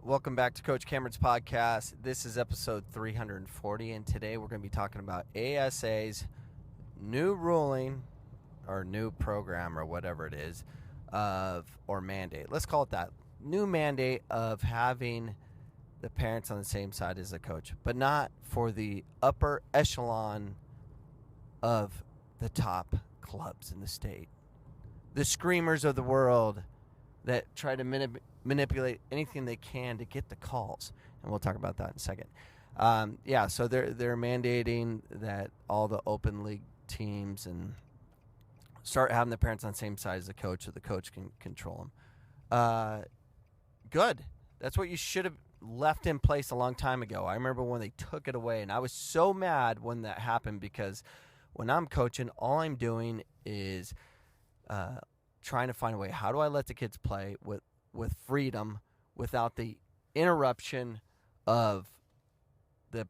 Welcome back to Coach Cameron's podcast. This is episode 340, and today we're going to be talking about ASA's new ruling or new program or whatever it is or mandate. Let's call it that. New mandate of having the parents on the same side as the coach, but not for the upper echelon of the top clubs in the state. The screamers of the world that try to manipulate anything they can to get the calls, and we'll talk about that in a second. So they're mandating that all the open league teams and start having the parents on the same side as the coach, so the coach can control them. Good. That's what you should have left in place a long time ago. I remember when they took it away, and I was so mad when that happened because when I'm coaching, all I'm doing is trying to find a way. How do I let the kids play with freedom without the interruption of the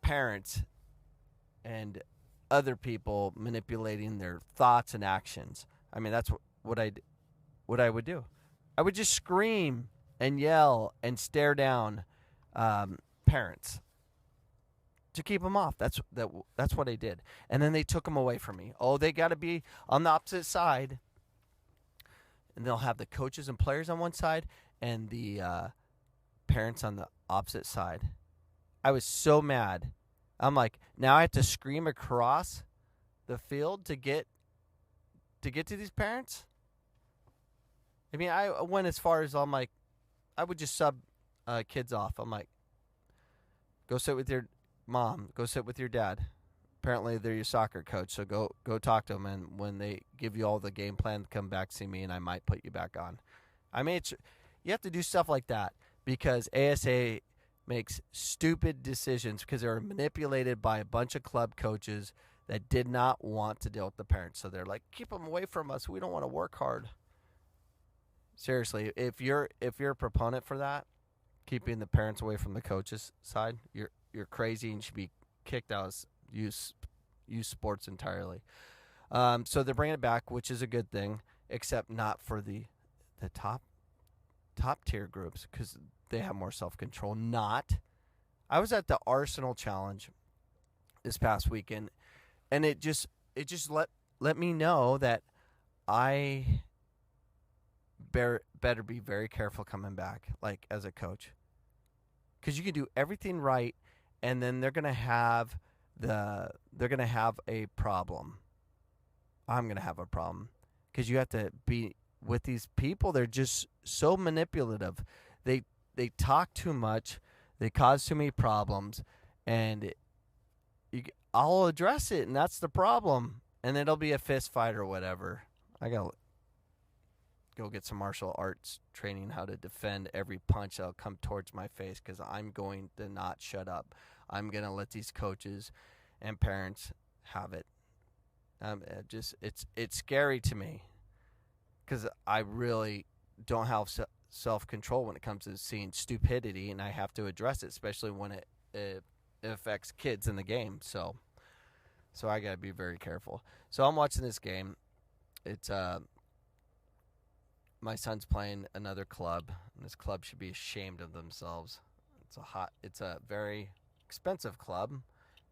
parents and other people manipulating their thoughts and actions? I mean, that's what I would do. I would just scream and yell and stare down parents to keep them off. That's what I did. And then they took them away from me. Oh, they got to be on the opposite side. And they'll have the coaches and players on one side and the parents on the opposite side. I was so mad. I'm like, now I have to scream across the field to get to these parents? I mean, I went as far as I'm like, I would just sub kids off. I'm like, go sit with your mom. Go sit with your dad. Apparently, they're your soccer coach, so go talk to them. And when they give you all the game plan, come back, see me, and I might put you back on. I mean, you have to do stuff like that because ASA makes stupid decisions because they're manipulated by a bunch of club coaches that did not want to deal with the parents. So they're like, keep them away from us. We don't want to work hard. Seriously, if you're a proponent for that, keeping the parents away from the coach's side, you're crazy and should be kicked out of youth sports entirely. So they're bringing it back, which is a good thing, except not for the top tier groups because they have more self-control. I was at the Arsenal Challenge this past weekend, and it just let me know that I better be very careful coming back, like as a coach, because you can do everything right, and then they're gonna have a problem. I'm gonna have a problem because you have to be with these people. They're just so manipulative. They talk too much. They cause too many problems, and I'll address it, and that's the problem. And then it'll be a fist fight or whatever. I gotta go get some martial arts training, how to defend every punch that'll come towards my face, because I'm going to not shut up. I'm going to let these coaches and parents have it. It's scary to me because I really don't have self-control when it comes to seeing stupidity, and I have to address it, especially when it affects kids in the game. So I got to be very careful. So I'm watching this game. It's my son's playing another club, and this club should be ashamed of themselves. It's a very expensive club,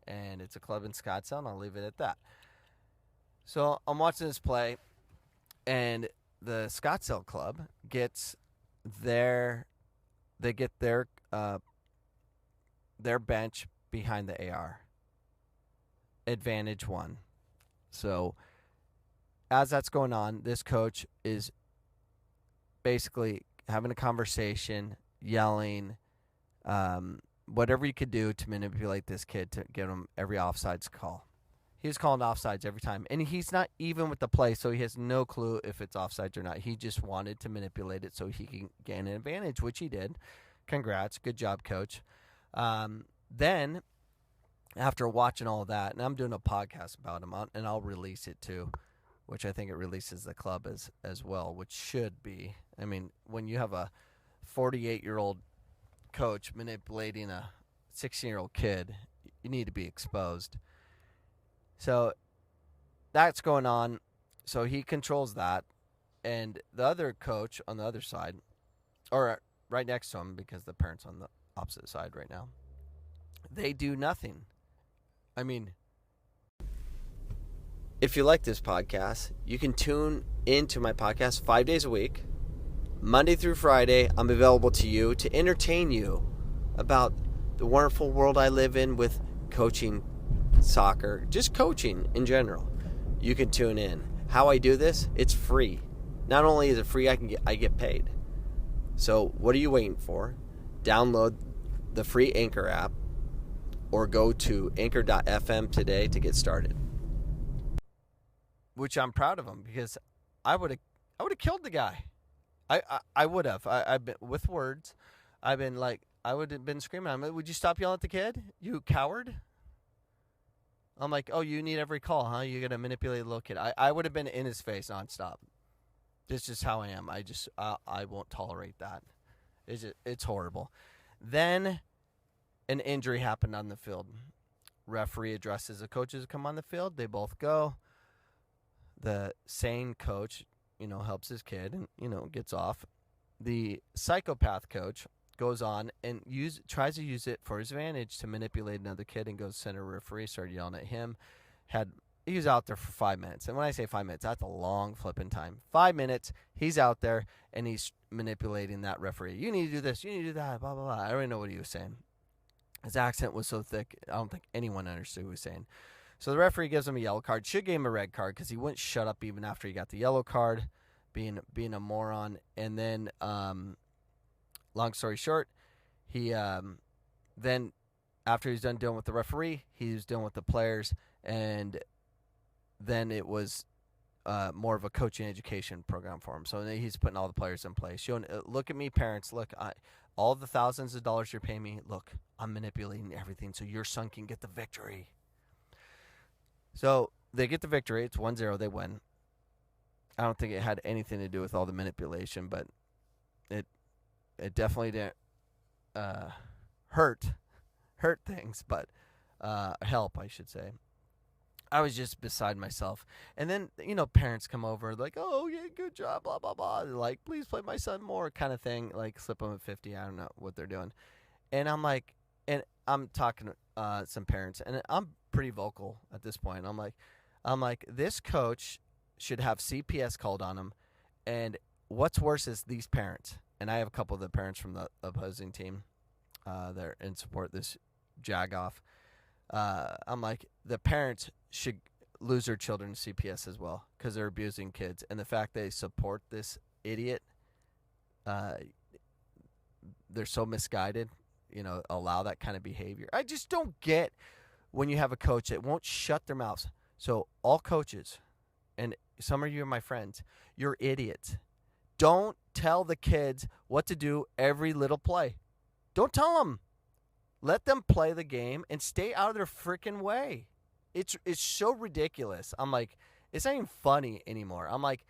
and it's a club in Scottsdale, and I'll leave it at that. So I'm watching this play, and the Scottsdale club gets their bench behind the AR. Advantage 1. So as that's going on, this coach is basically having a conversation, yelling, whatever you could do to manipulate this kid to get him every offsides call. He was calling offsides every time, and he's not even with the play, so he has no clue if it's offsides or not. He just wanted to manipulate it so he can gain an advantage, which he did. Congrats. Good job, coach. Then, after watching all of that, and I'm doing a podcast about him, and I'll release it too, which I think it releases the club as well, which should be. I mean, when you have a 48-year-old coach manipulating a 16-year-old kid, you need to be exposed. So that's going on. So he controls that. And the other coach on the other side, or right next to him because the parent's on the opposite side right now. They do nothing. I mean, if you like this podcast, you can tune into my podcast 5 days a week. Monday through Friday, I'm available to you to entertain you about the wonderful world I live in with coaching soccer, just coaching in general. You can tune in. How I do this, it's free. Not only is it free, I get paid. So what are you waiting for? Download the free Anchor app or go to anchor.fm today to get started. Which I'm proud of him because I would have killed the guy. I would have. I've been with words. I would have been screaming. Would you stop yelling at the kid? You coward. I'm like, oh, you need every call, huh? You're going to manipulate a little kid. I would have been in his face nonstop. This is how I am. I won't tolerate that. It's horrible. Then an injury happened on the field. Referee addresses the coaches to come on the field. They both go. The sane coach, helps his kid and, gets off. The psychopath coach goes on and tries to use it for his advantage to manipulate another kid and goes to center referee, started yelling at him. He was out there for 5 minutes. And when I say 5 minutes, that's a long flipping time. 5 minutes, he's out there, and he's manipulating that referee. You need to do this. You need to do that, blah, blah, blah. I don't even know what he was saying. His accent was so thick, I don't think anyone understood what he was saying. So the referee gives him a yellow card. Should give him a then card because he wouldn't shut up even after he got the yellow card, being a moron. And then, long story short, he then, after he's done dealing with the referee, he was dealing with the players, and then it was more of a coaching education program for him. So he's putting all the players in place. Showing, look at me, parents. Look, all the thousands of dollars you're paying me, look, I'm manipulating everything so your son can get the victory. So they get the victory. It's 1-0. They win. I don't think it had anything to do with all the manipulation, but it definitely didn't hurt things, but help, I should say. I was just beside myself. And then, parents come over like, oh, yeah, good job, blah, blah, blah. They're like, please play my son more kind of thing, like slip them at 50. I don't know what they're doing. And I'm like, and I'm talking to some parents, and I'm pretty vocal at this point. I'm like, this coach should have CPS called on him. And what's worse is these parents. And I have a couple of the parents from the opposing team there and support this jagoff. I'm like, the parents should lose their children to CPS as well because they're abusing kids. And the fact they support this idiot, they're so misguided, allow that kind of behavior. I just don't get when you have a coach that won't shut their mouths. So all coaches, and some of you are my friends, you're idiots. Don't tell the kids what to do every little play. Don't tell them. Let them play the game and stay out of their freaking way. It's so ridiculous. I'm like, it's not even funny anymore. I'm like,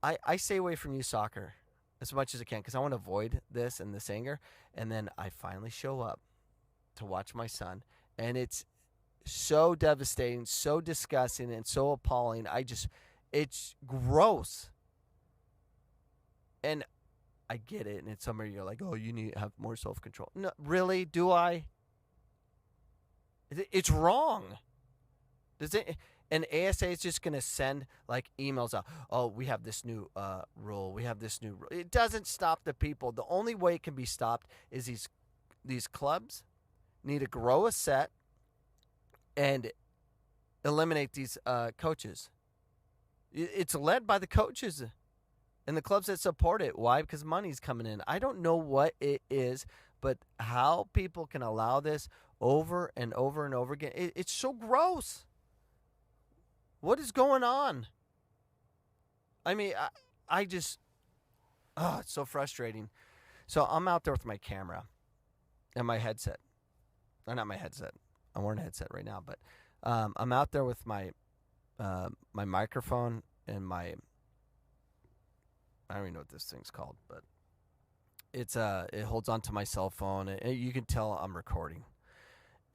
I stay away from youth soccer as much as I can because I want to avoid this and this anger. And then I finally show up to watch my son, and it's so devastating, so disgusting, and so appalling. It's gross. And I get it, and it's somewhere you're like, oh, you need to have more self-control. No, really? Do I? It's wrong. And ASA is just going to send, like, emails out. Oh, we have this new rule. We have this new rule. It doesn't stop the people. The only way it can be stopped is these clubs need to grow a set and eliminate these coaches. It's led by the coaches and the clubs that support it. Why? Because money's coming in. I don't know what it is, but how people can allow this over and over and over again. It's so gross. What is going on? I mean, I just, it's so frustrating. So I'm out there with my camera and my headset. Or not my headset. I'm wearing a headset right now, but I'm out there with my my microphone and my, I don't even know what this thing's called, but it holds onto my cell phone, and you can tell I'm recording.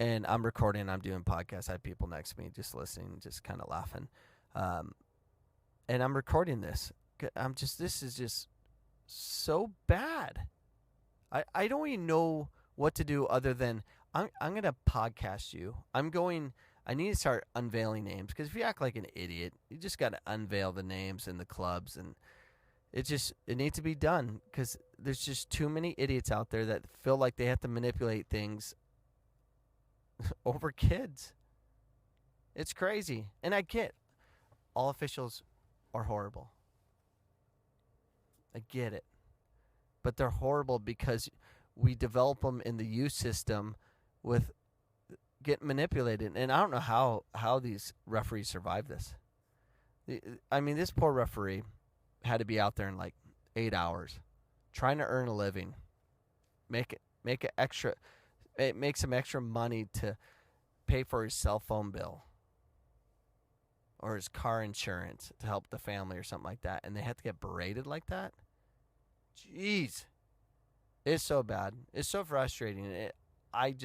And I'm recording, I'm doing podcasts. I have people next to me just listening, just kind of laughing. And I'm recording this. This is just so bad. I don't even know what to do other than I'm going to podcast you. I need to start unveiling names, because if you act like an idiot, you just got to unveil the names and the clubs, and it needs to be done, because there's just too many idiots out there that feel like they have to manipulate things over kids. It's crazy. And I get all officials are horrible. I get it. But they're horrible because we develop them in the youth system with get manipulated. And I don't know how these referees survive this. I mean, this poor referee had to be out there in like 8 hours trying to earn a living, make some extra money to pay for his cell phone bill or his car insurance to help the family or something like that, and they have to get berated like that. Jeez, it's so bad. It's so frustrating. I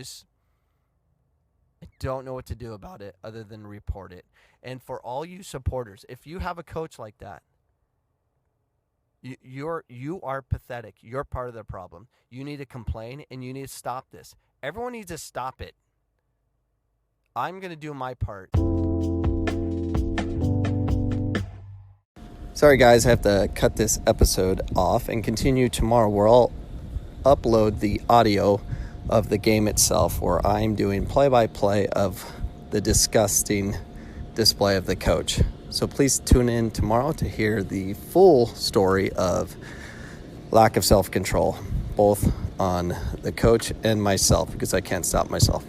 don't know what to do about it other than report it. And for all you supporters, if you have a coach like that, you are pathetic. You're part of the problem. You need to complain, and you need to stop this. Everyone needs to stop it. I'm going to do my part. Sorry, guys, I have to cut this episode off and continue tomorrow, where I'll upload the audio of the game itself, where I'm doing play-by-play of the disgusting display of the coach. So please tune in tomorrow to hear the full story of lack of self-control, both on the coach and myself, because I can't stop myself.